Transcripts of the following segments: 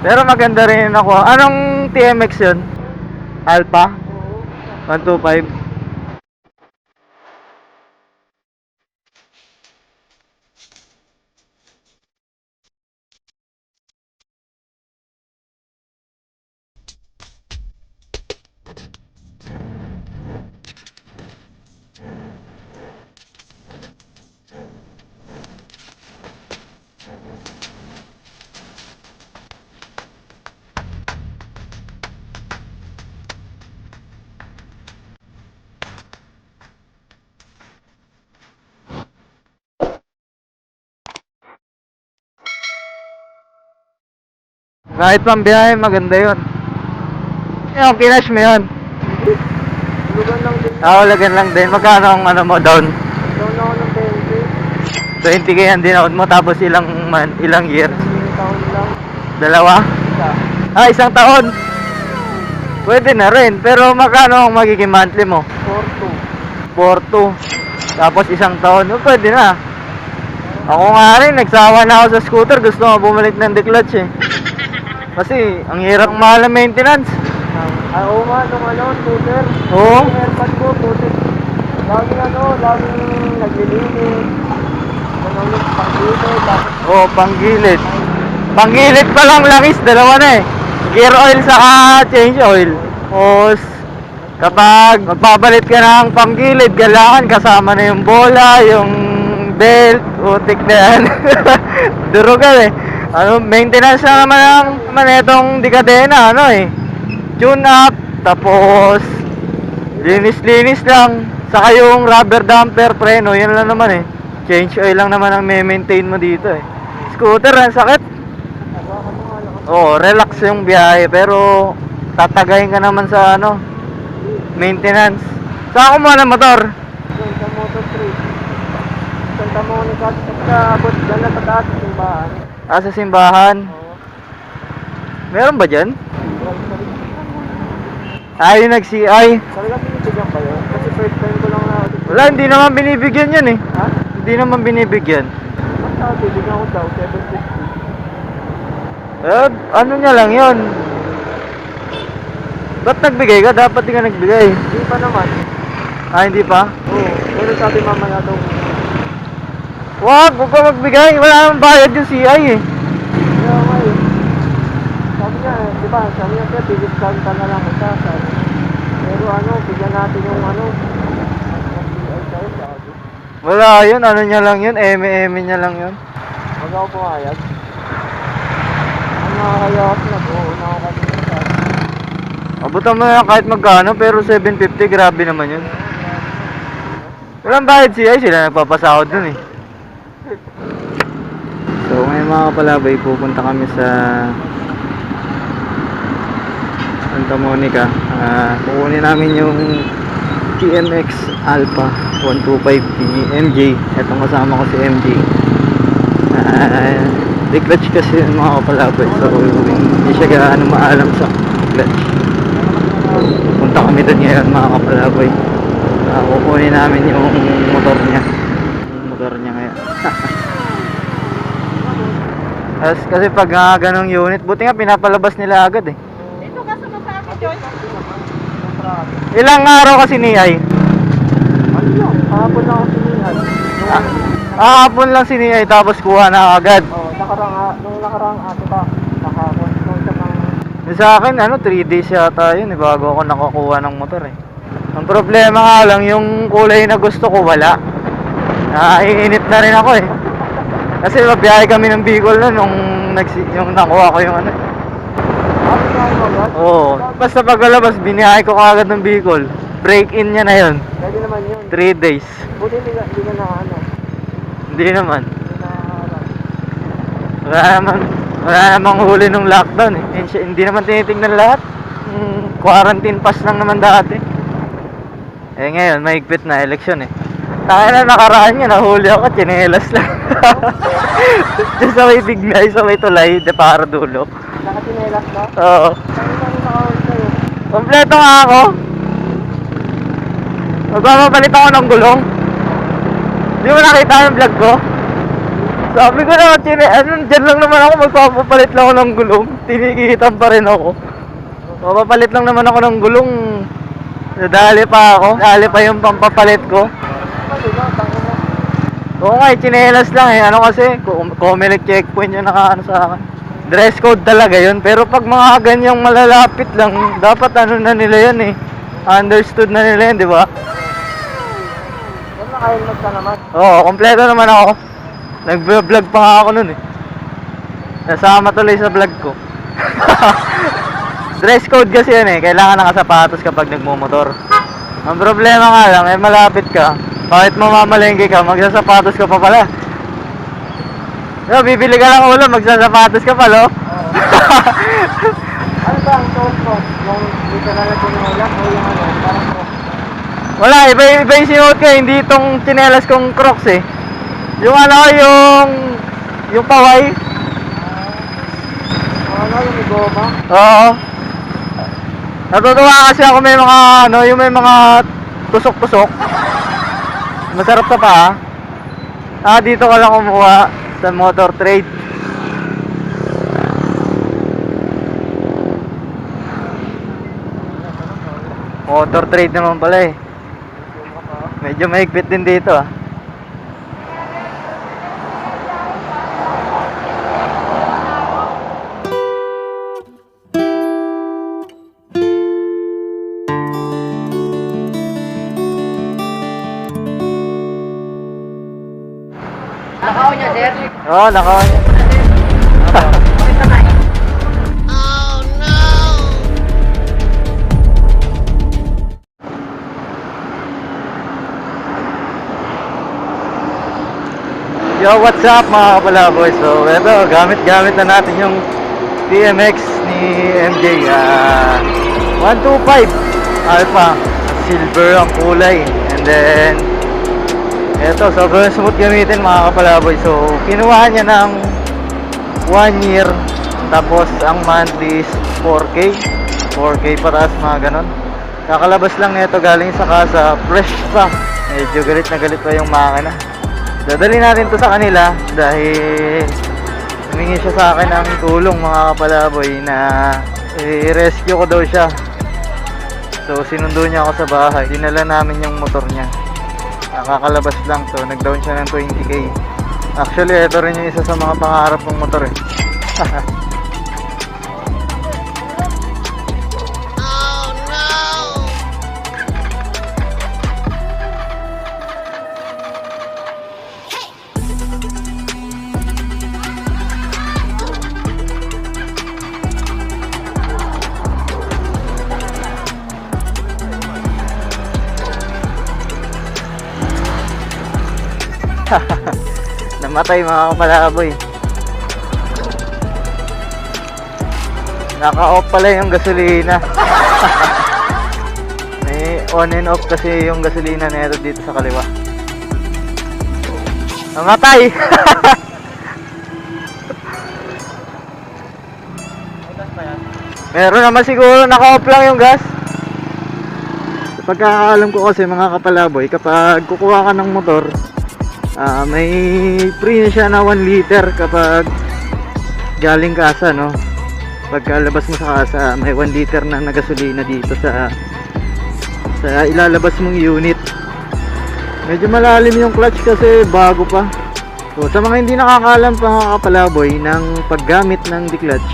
Pero maganda rin ako. Anong TMX yun? Alpha? 125? Kahit pang biyahe, maganda yun. Yung kinash mo yun. Lugan lang din. Lagan lang din. Magkano ang ano mo down? Down ako ng 20. 20k ang dinown mo tapos ilang year? Isang taon lang. Dalawa? Isa. Isang taon. Pwede na rin. Pero magkano ang magiging monthly mo? 4-2. 4-2. Tapos isang taon. Pwede na. Ako nga rin, nagsawa na ako sa scooter. Gusto ko bumalik ng declutch eh. Kasi ang hirap mahal ng maintenance. Oo nga, nung scooter. Oo. Yung airpod ko, putik. Laging naglilinis. Ulit, panggilid. Oo, panggilid. Panggilid pa lang langis, dalawa na eh. Gear oil saka change oil. Tapos kapag magpapalit ka ng panggilid, kailangan kasama na yung bola, yung belt, utik na yan. Durugan eh. Maintenance na naman itong dekadena, tune up, tapos linis-linis lang. Saka yung rubber damper, preno, yan lang naman eh. Change oil lang naman ang maintain mo dito eh. Scooter, ang sakit. Relax yung biyahe, pero tatagayin ka naman sa maintenance. Saan ako muna motor? Doon sa Moto 3. Santa Monica, sa abot dyan na sa taas ng simbahan. Sa simbahan. Meron ba dyan? Yung nag-CI. Talaga binibigyan pa yun? Kasi first time ko lang na. Wala, hindi naman binibigyan yan eh. Ha? Hindi naman binibigyan. Basta bibigyan ko daw, 750. Ano niya lang yun. Ba't nagbigay ka? Dapat di ka nagbigay. Hindi pa naman. Hindi pa? Oo. Pero sabi mamaya daw. Huwag ka magbigay. Wala namang bayad yung CI eh. Kaya nga eh. Sabi niya eh, di ba? Sabi niya sir, bibigyan ka na lang kita. Sabi. Pero bigyan natin yung CI sa'yo, sabi. Wala yun. Ano niya lang yun? Eme niya lang yun. Huwag ako pumayag. Ang nakakayas na po. Nakakalimutan sa akin. Abutan mo na kahit magkano, pero 750, grabe naman yun. Walang bayad CI, sila nagpapasahod dun eh. So ngayon mga kapalabay, pupunta kami sa Santa Monica. Kukunin namin yung TMX Alpha 125 MJ. Itong kasama ko si MJ. Declutch kasi yung mga kapalabay, so hindi siya gaano maalam sa clutch. Punta kami doon ngayon mga kapalabay. Kukunin namin yung motor niya. Yung motor niya ngayon. Kasi pag ganong unit, buti nga pinapalabas nila agad eh. Dito ka sumasama, Joy. Ilang araw kasi niyay? Ano yun? Kahapon na ako sinihan. Hapon lang siniyay tapos kuha na agad. Nung nakarang ba? Kahapon. Nung sa mga. Sa akin 3 days yata yun bago ako nakakuha ng motor eh. Ang problema nga lang yung kulay na gusto ko wala. Naiinit na rin ako eh. Kasi mabiyahe kami ng Bicol nung nakuha ko yung Oo. Basta pagkalabas biniyahe ko kagad ng Bicol. Break-in niya na yun. Pwede naman yun. 3 days. Buti hindi ka Hindi naman. Hindi Wala namang huli nung lockdown eh. Hindi naman tinitingnan lahat. Quarantine pass lang naman dati. Ngayon, mahigpit na eleksyon eh. Taka na nakaraan niya, nahuli ako, tsinelas lang. Diyan sa may Bignay, sa may Tulay, de para dulo. Nakatinelas ka? Oo. Saan ka nakahuli sa'yo? Kompleto nga ako. Magpapapalit ako ng gulong. Di mo nakita yung vlog ko? Sabi ko na, dyan lang naman ako, magpapapalit lang ako ng gulong. Tinikitan pa rin ako. Papapalit lang naman ako ng gulong. Nadali pa ako. Nadali pa yung pampapalit ko. Kasi ba, tangin na. Oo nga, chinelas lang eh. Ano kasi, Comelec checkpoint yung nakaano sa akin. Dress code talaga yun. Pero pag mga ganyang malalapit lang, dapat ano na nila yan eh. Understood na nila yan, di ba? Yan naka-helmet ka naman. Oo, kompleto naman ako. Nag-vlog pa nga ako nun eh. Nasama tuloy sa vlog ko. Dress code kasi yan eh. Kailangan nakasapatos kapag nagmumotor. Ang problema nga lang, eh malapit ka. Kahit mamamalengke ka, magsasapatos ka pa pala. No, bibili ka lang ulo, magsasapatos ka pa, lo. Ano ba ang suot mo? Yung dito na lang pinulat o yung ano? Parang ko. Wala, iba yung sinuot ko, hindi itong tsinelas kong Crocs eh. Yung ano, yung paway. Ano yung may goma? Oo. Natutuwa kasi ako may mga ano, yung may mga tusok-tusok. Masarap sa paa. Dito ka lang kumuha sa Motor Trade. Motor Trade naman pala eh. Medyo mahigpit din dito ah. Nakaw niya, sir. Oo, nakawa niya. Yo, what's up mga kapalaboy? So, eto, gamit na natin yung TMX ni MJ 125 Alpha. Silver ang kulay. And then, eto, sobrang smooth gamitin mga kapalaboy. So, kinuha niya ng 1 year. Tapos, ang monthly is 4K. 4K pataas, mga ganon. Kakalabas lang nito galing sa kasa. Fresh pa. Medyo galit na galit pa yung makina. Dadali natin to sa kanila dahil humingi siya sa akin ng tulong mga kapalaboy na i-rescue ko daw siya. So sinundo niya ako sa bahay. Dinala namin yung motor niya. Nakakalabas lang, so nag-down siya ng 20k. Actually ito rin yung isa sa mga pangarap ng motor eh. Namatay mga kapalaboy. Naka-off pala yung gasolina. May on and off kasi yung gasolina na ito dito sa kaliwa. Namatay. Meron naman siguro, naka-off lang yung gas. Pagkakaalam ko kasi mga kapalaboy, kapag kukuha ka ng motor, may free na siya na 1 liter kapag galing kasa, no? Pagkalabas mo sa kasa, may 1 liter na gasolina dito sa ilalabas mong unit. Medyo malalim yung clutch kasi bago pa. So sa mga hindi nakakaalam pa mga kapalaboy ng paggamit ng D-clutch,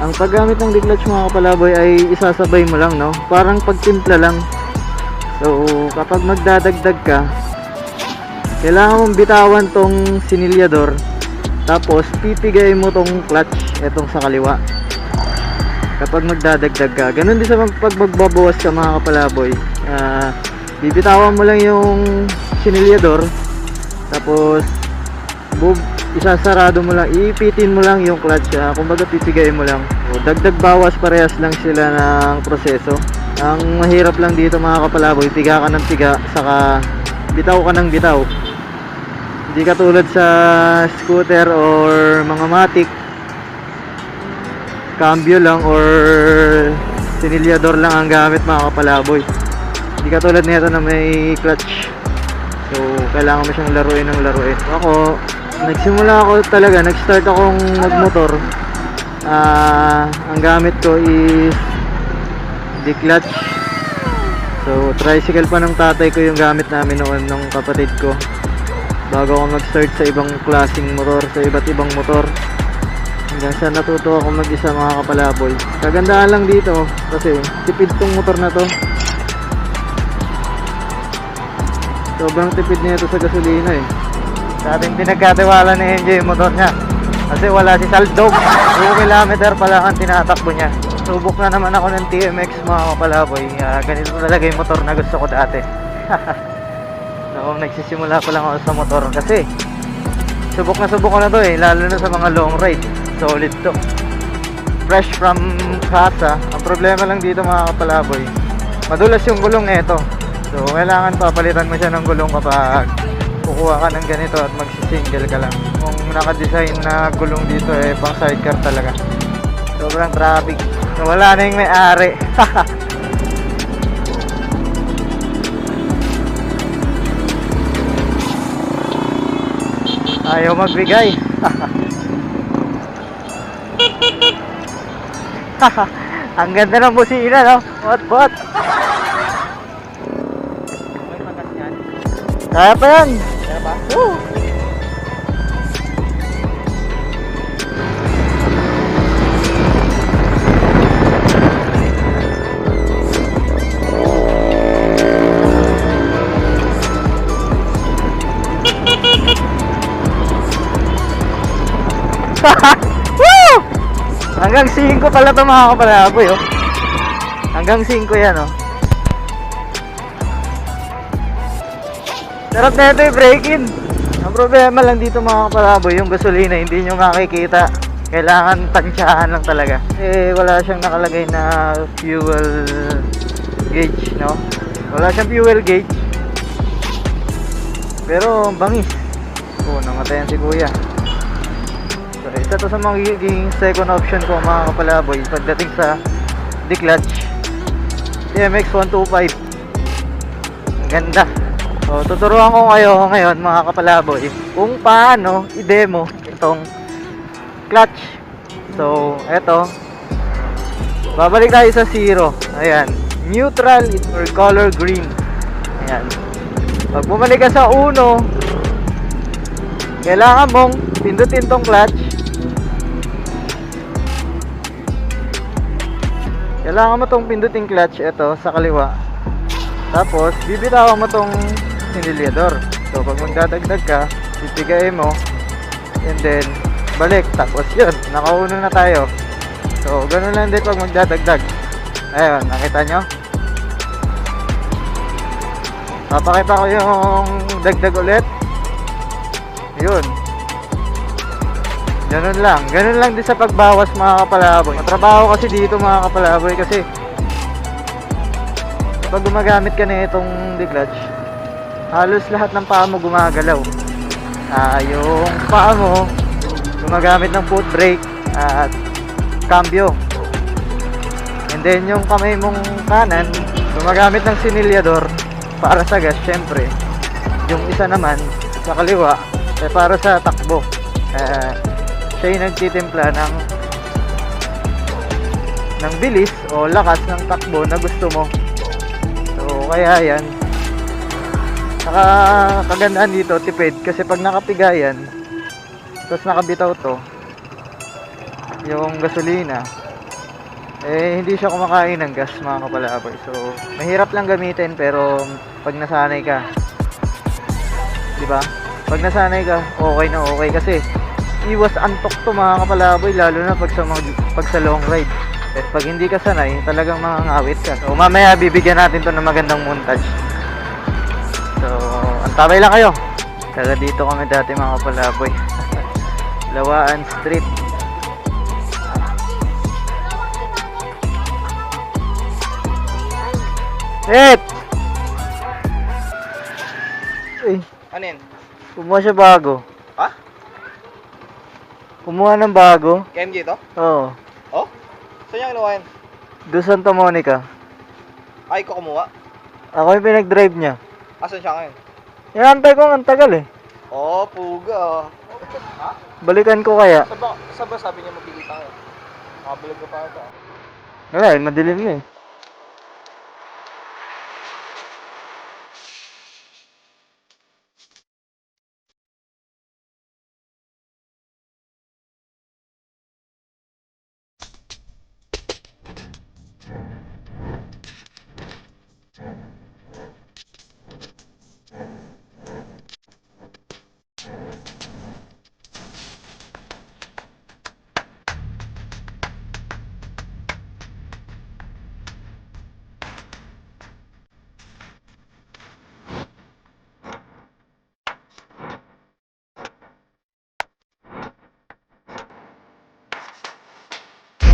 ang paggamit ng D-clutch mga kapalaboy ay isasabay mo lang, no? Parang pagtimpla lang. So kapag magdadagdag ka, kailangan mong bitawan tong sinilyador, tapos pipigay mo tong clutch, etong sa kaliwa kapag magdadagdag ka. Ganun din sa pag magbabawas ka mga kapalaboy, bibitawan mo lang yung sinilyador, tapos isasarado mo lang, iipitin mo lang yung clutch, kumbaga pipigay mo lang. So, dagdag bawas parehas lang sila ng proseso. Ang mahirap lang dito mga kapalaboy, piga ka ng piga, saka bitaw ka ng bitaw. Hindi katulad sa scooter or mga matic, cambio lang or sinilyador lang ang gamit mga kapalaboy. Hindi katulad nito na may clutch. So kailangan mo siyang laruin ng laruin. Ako, Nagsimula ako talaga, nag-start akong magmotor. Ang gamit ko is the clutch. So, tricycle pa ng tatay ko yung gamit namin noon ng kapatid ko. Bago ako mag-start sa ibang klaseng motor, sa iba't ibang motor. Hanggang sa natuto ako mag-isa mga kapalaboy. Kagandahan lang dito kasi tipid tong motor na to. Sobrang tipid nito sa gasolina eh. Sa ating pinagkatiwala ni NJ yung motor niya. Kasi wala si Saldog. 2 kilometer pa lang ang tinatakbo niya. Subok na naman ako ng TMX mga kapalaboy. Ganito talaga yung motor na gusto ko dati. So, nagsisimula pa lang ako sa motor kasi subok ko na to eh. Lalo na sa mga long ride. Solid to. Fresh from casa. Ang problema lang dito mga kapalaboy, madulas yung gulong nito. So, kailangan papalitan mo siya ng gulong kapag kukuha ka ng ganito at magsisingle ka lang. Kung naka-design na gulong dito eh, pang sidecar talaga. Sobrang traffic. So, wala na yung may-ari. Ayaw magbigay. Ang ganda ng busina, no? Bot. Kaya pa yan. Kaya ba? Woo! Woo! Hanggang 5 pala ito mga kapalaboy, oh. Hanggang 5 yan, oh. Sarap na ito yung break-in. Ang problema lang dito mga kapalaboy, yung gasolina hindi nyo makikita. Kailangan tansyahan lang talaga. Eh, wala siyang nakalagay na fuel gauge, no? Wala siyang fuel gauge. Pero, bangis. Oh, namatayan si kuya. So, isa to sa magiging second option ko mga kapalaboy pagdating sa D-clutch TMX 125. Ang ganda. So, tuturuan ko kayo ngayon mga kapalaboy kung paano i-demo itong clutch. So, eto, babalik tayo sa 0. Ayan, neutral or color green. Ayan, pag bumalik ka sa 1, kailangan mong pindutin tong clutch. Kailangan mo tong pindutin clutch, ito sa kaliwa. Tapos bibitawan mo tong sinilyador. So pag magdadagdag ka, pipigayin mo and then balik. Tapos yun, nakauno na tayo. So ganun lang din pag magdadagdag. Ayun, nakita nyo? Papakita ko yung dagdag ulit. Yun. Ganun lang din sa pagbawas mga kapalaboy. Matrabaho kasi dito mga kapalaboy kasi pag gumagamit ka na itong D-clutch, halos lahat ng paa mo gumagalaw. Yung paa mo gumagamit ng foot brake at cambio. And then yung kamay mong kanan gumagamit ng sinilyador para sa gas syempre. Yung isa naman sa kaliwa para sa takbo. Siya yung nagtitimpla ng bilis o lakas ng takbo na gusto mo. So kaya yan, nakakagandaan dito, tipid, kasi pag nakapigayan tapos nakabitaw to yung gasolina, eh hindi siya kumakain ng gas mga kapalaboy. So mahirap lang gamitin pero pag nasanay ka, diba? Pag nasanay ka, okay na okay kasi iwas antok to mga kapalaboy, lalo na pag sa long ride. Eh, pag hindi ka sanay, talagang mangangawit ka. So mamaya bibigyan natin to ng magandang montage. So antabay lang kayo. Taga dito kami dati mga kapalaboy. Lawaan Street. Wait! Uy, Ano yun? kumuha siya bago. Ha? Kumuha ng bago. KMG to? Oo. Oh? Saan niya kinuha yan? Do Santa Monica. Ay, ko kumuha. Ako yung pinag-drive niya. Asan siya ngayon? Inantay ko ang tagal eh. Oh, puga. Ha? Balikan ko kaya. Saan ba sabi niya magkikita kayo? Nakabalag ka pa ata. Wala, madilim na eh.